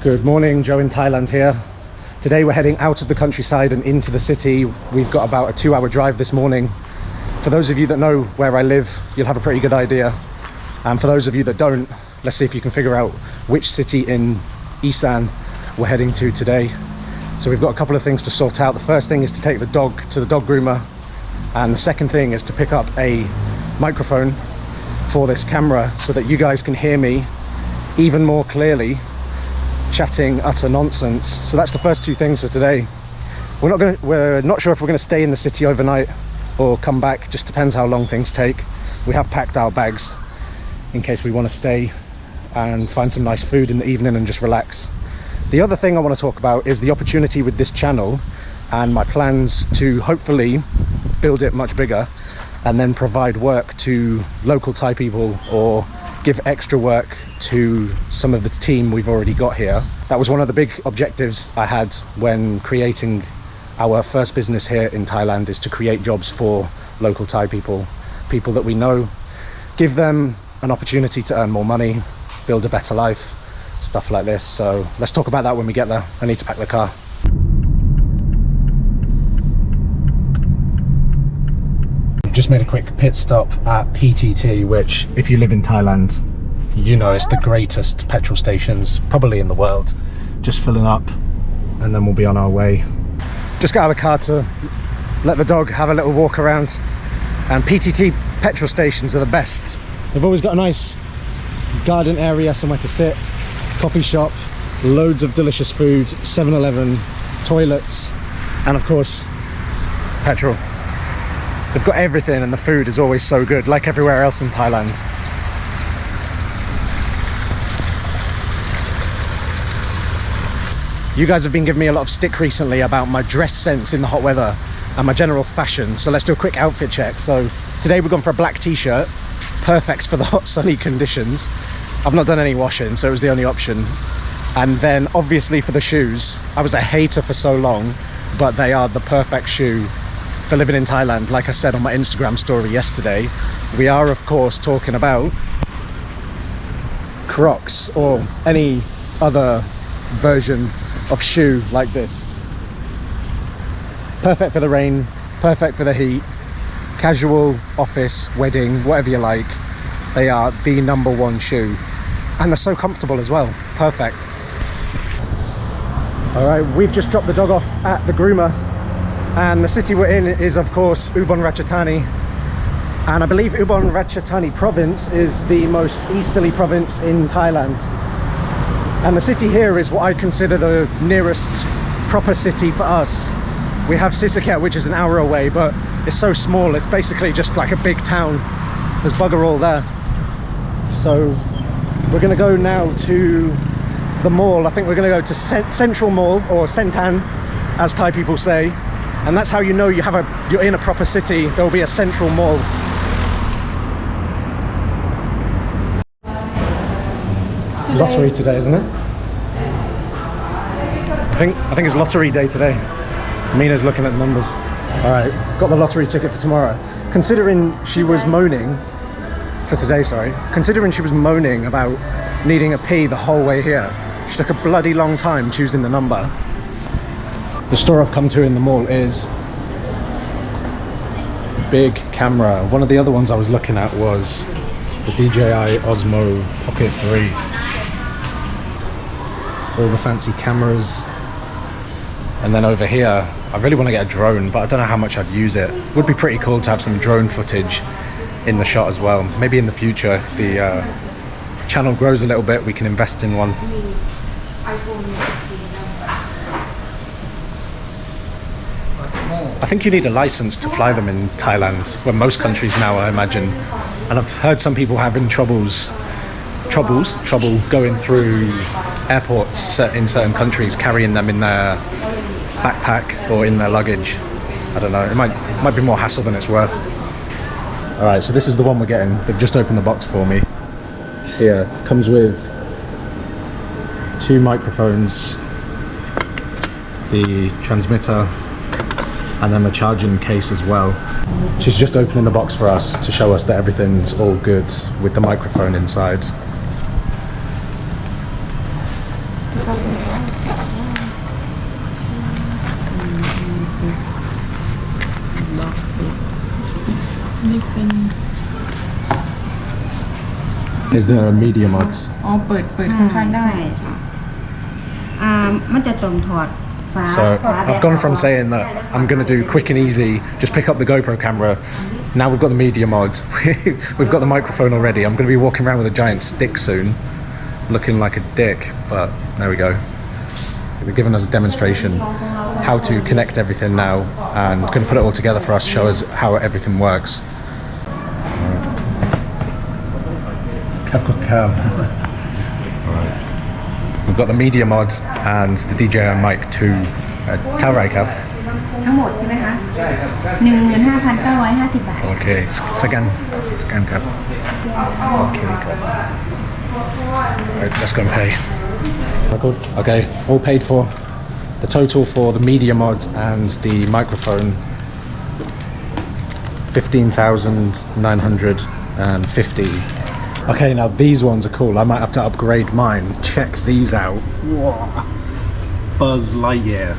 Good morning, Joe in Thailand here. Today we're heading out of the countryside and into the city. We've got about a 2-hour drive this morning. For those of you that know where I live, you'll have a pretty good idea. And for those of you that don't, let's see if you can figure out which city in Isaan we're heading to today. So we've got a couple of things to sort out. The first thing is to take the dog to the dog groomer. And the second thing is to pick up a microphone for this camera so that you guys can hear me even more clearly chatting utter nonsense. So that's the first two things for today. We're not sure if we're going to stay in the city overnight or come back. Just depends how long things take. We have packed our bags in case we want to stay and find some nice food in the evening and just relax. The other thing I want to talk about is the opportunity with this channel and my plans to hopefully build it much bigger and then provide work to local Thai people or give extra work to some of the team we've already got here. That was one of the big objectives I had when creating our first business here in Thailand, is to create jobs for local Thai people, people that we know, give them an opportunity to earn more money, build a better life, stuff like this. So let's talk about that when we get there. I need to pack the car. Just made a quick pit stop at PTT, which if you live in Thailand, you know it's the greatest petrol stations probably in the world. Just filling up and then we'll be on our way. Just got out of the car to let the dog have a little walk around, and PTT petrol stations are the best. They've always got a nice garden area, somewhere to sit, coffee shop, loads of delicious food, 7-Eleven, toilets, and of course petrol. They've got everything and the food is always so good, like everywhere else in Thailand. You guys have been giving me a lot of stick recently about my dress sense in the hot weather and my general fashion, so let's do a quick outfit check. So today we've gone for a black t-shirt, perfect for the hot sunny conditions. I've not done any washing, so it was the only option. And then obviously for the shoes, I was a hater for so long, but they are the perfect shoe for living in Thailand. Like I said on my Instagram story yesterday, we are of course talking about Crocs or any other version of shoe like this. Perfect for the rain, perfect for the heat, casual, office, wedding, whatever you like. They are the #1 shoe, and they're so comfortable as well. Perfect. All right, we've just dropped the dog off at the groomer. And the city we're in is of course Ubon Ratchathani, and I believe Ubon Ratchathani province is the most easterly province in Thailand, and the city here is what I consider the nearest proper city for us. We have Sisaket, which is an hour away, but it's so small, it's basically just like a big town. There's bugger all there. So we're going to go now to the mall. I think we're going to go to Central Mall, or Sentan as Thai people say. And that's how you know you're in a proper city. There'll be a central mall. Lottery today, isn't it? I think it's lottery day today. Mina's looking at the numbers. All right, got the lottery ticket for tomorrow. Considering she was moaning about needing a pee the whole way here, she took a bloody long time choosing the number. The store I've come to in the mall is big camera. One of the other ones I was looking at was the DJI Osmo Pocket 3. All the fancy cameras. And then over here, I really want to get a drone, but I don't know how much I'd use it. Would be pretty cool to have some drone footage in the shot as well. Maybe in the future, if the channel grows a little bit, we can invest in one. I think you need a license to fly them in Thailand, well, most countries now, I imagine. And I've heard some people having trouble going through airports in certain countries, carrying them in their backpack or in their luggage. I don't know, it might be more hassle than it's worth. All right, so this is the one we're getting. They've just opened the box for me. Here, comes with 2 microphones, the transmitter, and then the charging case as well. She's just opening the box for us to show us that everything's all good with the microphone inside. Is the media mods? อ๋อเปิดข้างๆได้ มันจะต้องถอด So I've gone from saying that I'm going to do quick and easy, just pick up the GoPro camera. Now we've got the media mods. We've got the microphone already. I'm going to be walking around with a giant stick soon, looking like a dick, but there we go. They're giving us a demonstration how to connect everything now, and going to put it all together for us, show us how everything works. We've got the media mod and the DJI mic 2 Taurai Cab. ทั้งหมดใช่ไหมคะ 15,950 บาท Okay, scan cab. Okay, right, let's go and pay. Okay, all paid for. The total for the media mod and the microphone 15,950. Okay, now these ones are cool. I might have to upgrade mine. Check these out. Whoa. Buzz Lightyear.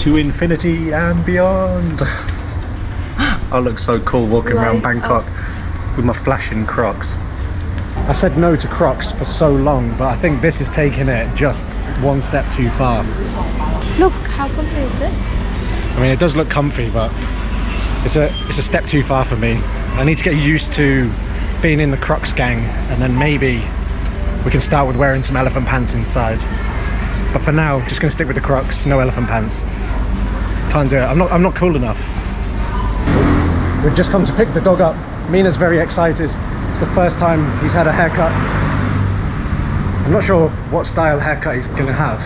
To infinity and beyond. I look so cool walking around Bangkok with my flashing Crocs. I said no to Crocs for so long, but I think this is taking it just one step too far. Look how comfy is it? I mean, it does look comfy, but it's a step too far for me. I need to get used to being in the Crocs gang, and then maybe we can start with wearing some elephant pants inside. But for now, just gonna stick with the Crocs, no elephant pants. Can't do it. I'm not cool enough. We've just come to pick the dog up. Mina's very excited. It's the first time he's had a haircut. I'm not sure what style haircut he's gonna have.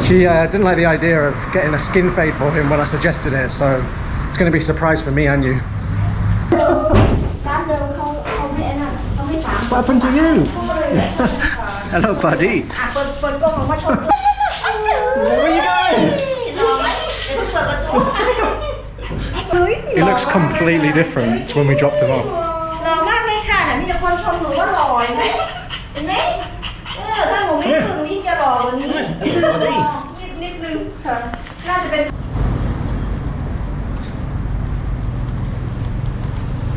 She didn't like the idea of getting a skin fade for him when I suggested it, so it's gonna be a surprise for me and you. What happened to you? Hello, buddy. Where are you going? He looks completely different to when we dropped him off.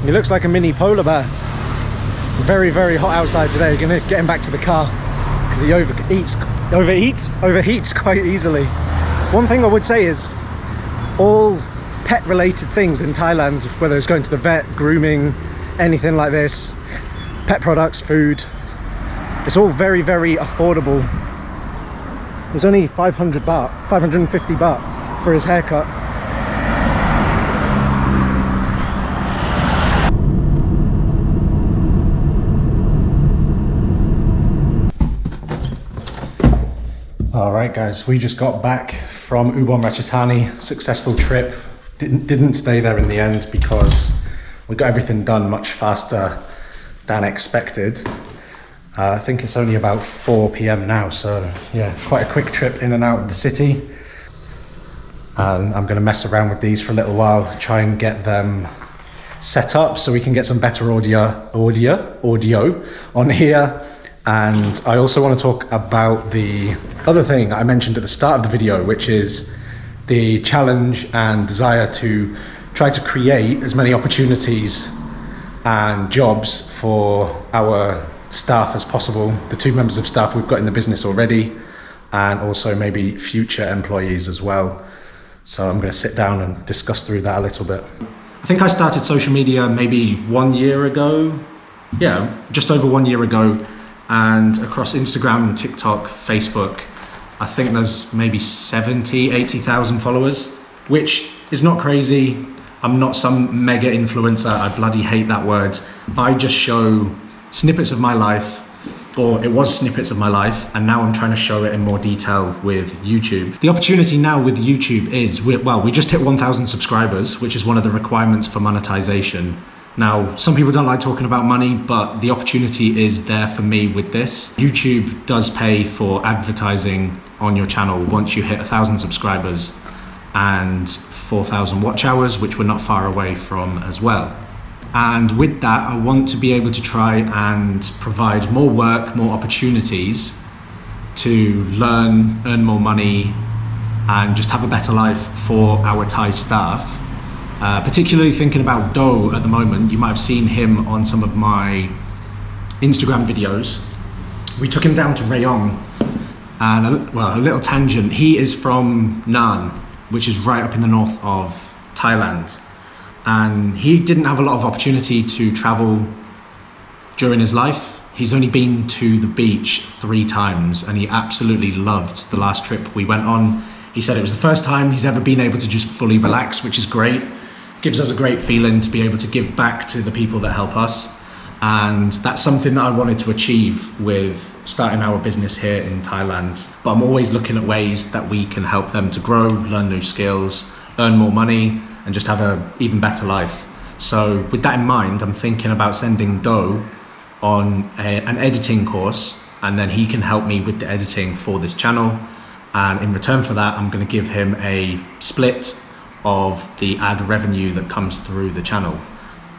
He looks like a mini polar bear. Very, very hot outside today. Gonna get him back to the car because he overheats quite easily. One thing I would say is all pet related things in Thailand, whether it's going to the vet, grooming, anything like this, pet products, food, it's all very, very affordable. It was only 500 baht, 550 baht for his haircut. Alright guys, we just got back from Ubon Ratchathani, successful trip. Didn't stay there in the end because we got everything done much faster than expected. I think it's only about 4 p.m. now, so yeah, quite a quick trip in and out of the city. And I'm going to mess around with these for a little while, try and get them set up so we can get some better audio on here. And I also want to talk about the other thing I mentioned at the start of the video, which is the challenge and desire to try to create as many opportunities and jobs for our staff as possible, the 2 members of staff we've got in the business already, and also maybe future employees as well. So I'm going to sit down and discuss through that a little bit. I think I started social media maybe 1 year ago. Yeah, just over 1 year ago. And across Instagram, TikTok, Facebook, I think there's maybe 70, 80,000 followers, which is not crazy. I'm not some mega influencer. I bloody hate that word. I just show snippets of my life, or it was snippets of my life, and now I'm trying to show it in more detail with YouTube. The opportunity now with YouTube is, we just hit 1,000 subscribers, which is one of the requirements for monetization. Now, some people don't like talking about money, but the opportunity is there for me with this. YouTube does pay for advertising on your channel once you hit 1,000 subscribers and 4,000 watch hours, which we're not far away from as well. And with that, I want to be able to try and provide more work, more opportunities to learn, earn more money, and just have a better life for our Thai staff. Particularly thinking about Do at the moment. You might have seen him on some of my Instagram videos. We took him down to Rayong, and a little tangent. He is from Nan, which is right up in the north of Thailand, and he didn't have a lot of opportunity to travel during his life. He's only been to the beach 3 times, and he absolutely loved the last trip we went on. He said it was the first time he's ever been able to just fully relax, which is great. Gives us a great feeling to be able to give back to the people that help us. And that's something that I wanted to achieve with starting our business here in Thailand. But I'm always looking at ways that we can help them to grow, learn new skills, earn more money, and just have an even better life. So with that in mind, I'm thinking about sending Do on an editing course, and then he can help me with the editing for this channel. And in return for that, I'm going to give him a split of the ad revenue that comes through the channel.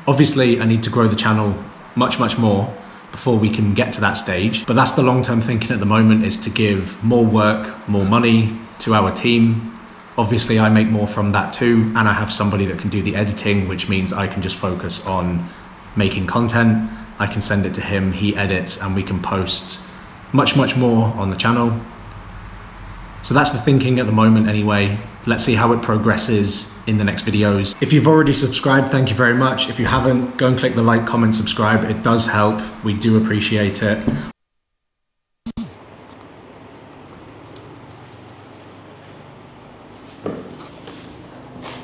Obviously, I need to grow the channel much more before we can get to that stage. But that's the long-term thinking at the moment, is to give more work, more money to our team. Obviously, I make more from that too, and I have somebody that can do the editing, which means I can just focus on making content. I can send it to him, he edits, and we can post much more on the channel. So that's the thinking at the moment anyway. Let's see how it progresses in the next videos. If you've already subscribed, thank you very much. If you haven't, go and click the like, comment, subscribe. It does help. We do appreciate it.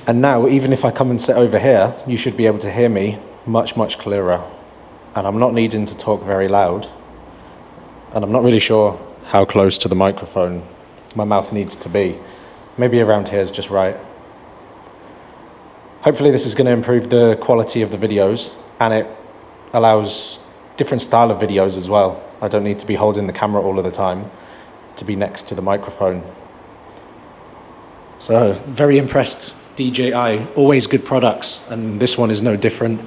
And now, even if I come and sit over here, you should be able to hear me much clearer. And I'm not needing to talk very loud. And I'm not really sure how close to the microphone my mouth needs to be. Maybe around here is just right. Hopefully this is going to improve the quality of the videos, and it allows different style of videos as well. I don't need to be holding the camera all of the time to be next to the microphone. So very impressed. DJI, always good products, and this one is no different.